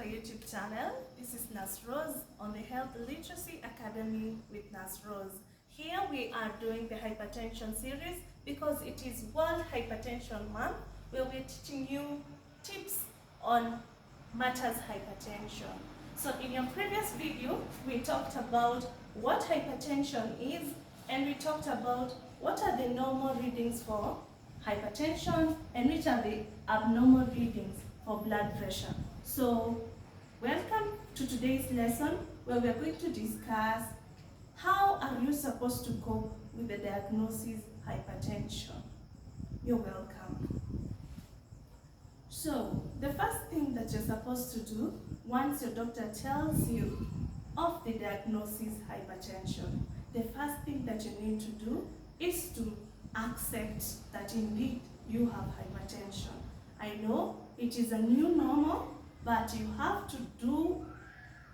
my YouTube channel. This is Nurse Rose on the Health Literacy Academy with Nurse Rose. Here we are doing the hypertension series because it is World Hypertension Month, where we're teaching you tips on matters hypertension. So in your previous video, we talked about what hypertension is, and we talked about what are the normal readings for hypertension and which are the abnormal readings for blood pressure. So welcome to today's lesson, where we are going to discuss how are you supposed to cope with the diagnosis hypertension. You're welcome. So the first thing that you're supposed to do once your doctor tells you of the diagnosis hypertension, the first thing that you need to do is to accept that indeed you have hypertension. I know it is a new normal, but you have to do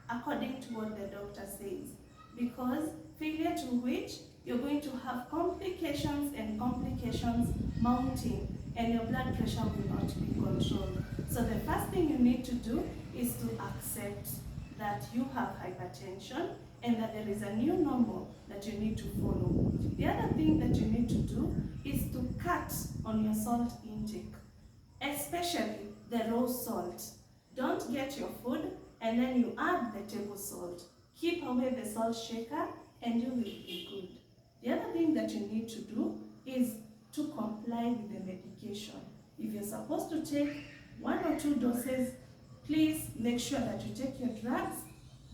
according to what the doctor says, because failure to which you're going to have complications and complications mounting, and your blood pressure will not be controlled. So the first thing you need to do is to accept that you have hypertension and that there is a new normal that you need to follow. The other thing that you need to do is to cut on your salt intake, especially the raw salt. Don't get your food and then you add the table salt. Keep away the salt shaker and you will be good. The other thing that you need to do is to comply with the medication. If you're supposed to take 1 or 2 doses, please make sure that you take your drugs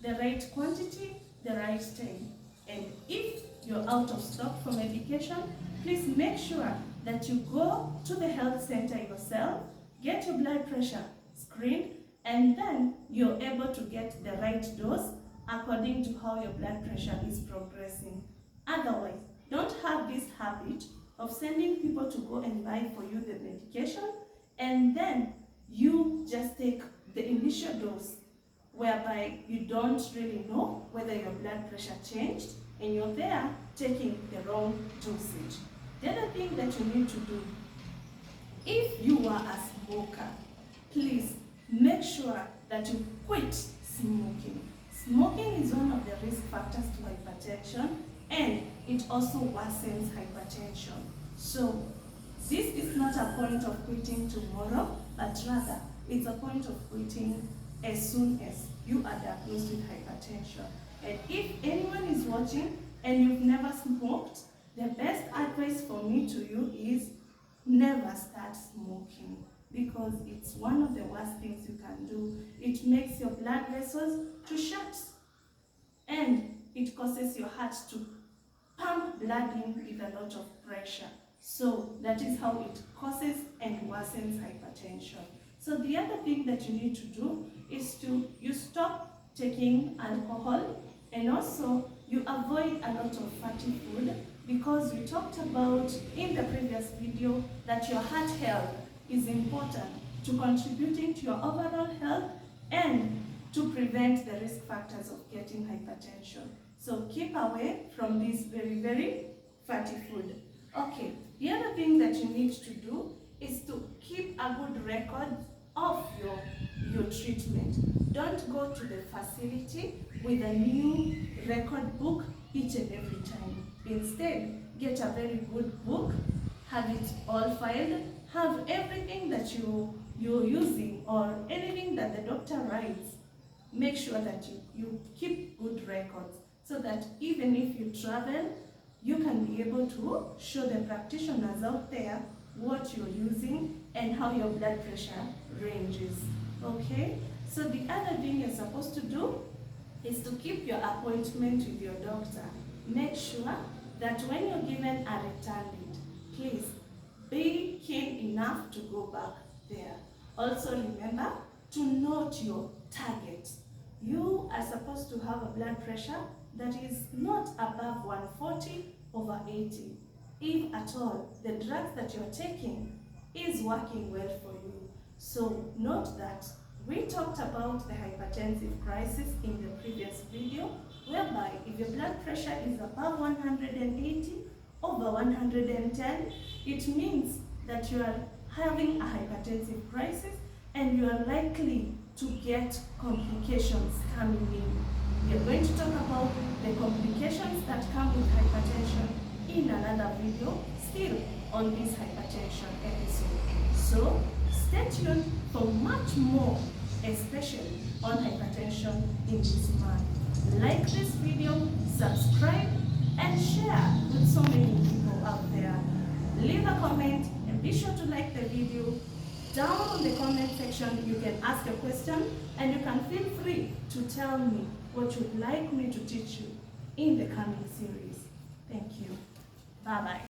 the right quantity, the right time. And if you're out of stock for medication, please make sure that you go to the health center yourself, get your blood pressure screened, and then you're able to get the right dose according to how your blood pressure is progressing. Otherwise, don't have this habit of sending people to go and buy for you the medication, and then you just take the initial dose, whereby you don't really know whether your blood pressure changed, and you're there taking the wrong dosage. The other thing that you need to do, if you are a smoker, please make sure that you quit smoking. Smoking is one of the risk factors to hypertension, and it also worsens hypertension. So this is not a point of quitting tomorrow, but rather it's a point of quitting as soon as you are diagnosed with hypertension. And if anyone is watching and you've never smoked, the best advice for me to you is never start smoking, because it's one of the worst things you can do. It makes your blood vessels to shut, and it causes your heart to pump blood in with a lot of pressure. So that is how it causes and worsens hypertension. So the other thing that you need to do is you stop taking alcohol, and also you avoid a lot of fatty food, because we talked about in the previous video that your heart health is important to contributing to your overall health and to prevent the risk factors of getting hypertension. So keep away from this very, very fatty food. Okay, the other thing that you need to do is to keep a good record of your treatment. Don't go to the facility with a new record book each and every time. Instead, get a very good book, have it all filed, have everything that you're using or anything that the doctor writes. Make sure that you keep good records, so that even if you travel, you can be able to show the practitioners out there what you're using and how your blood pressure ranges. Okay? So the other thing you're supposed to do is to keep your appointment with your doctor. Make sure that when you're given a return date, please be keen enough to go back there. Also remember to note your target. You are supposed to have a blood pressure that is not above 140/80. If at all the drugs that you're taking is working well for you. So note that we talked about the hypertensive crisis in the previous video, whereby if your blood pressure is above 180/110, it means that you are having a hypertensive crisis and you are likely to get complications coming in. We are going to talk about the complications that come with hypertension in another video, still on this hypertension episode. So stay tuned for much more, especially on hypertension in this month. Like this video, subscribe, and share with so many people out there. Leave a comment and be sure to like the video. Down in the comment section, you can ask a question and you can feel free to tell me what you'd like me to teach you in the coming series. Thank you. Bye-bye.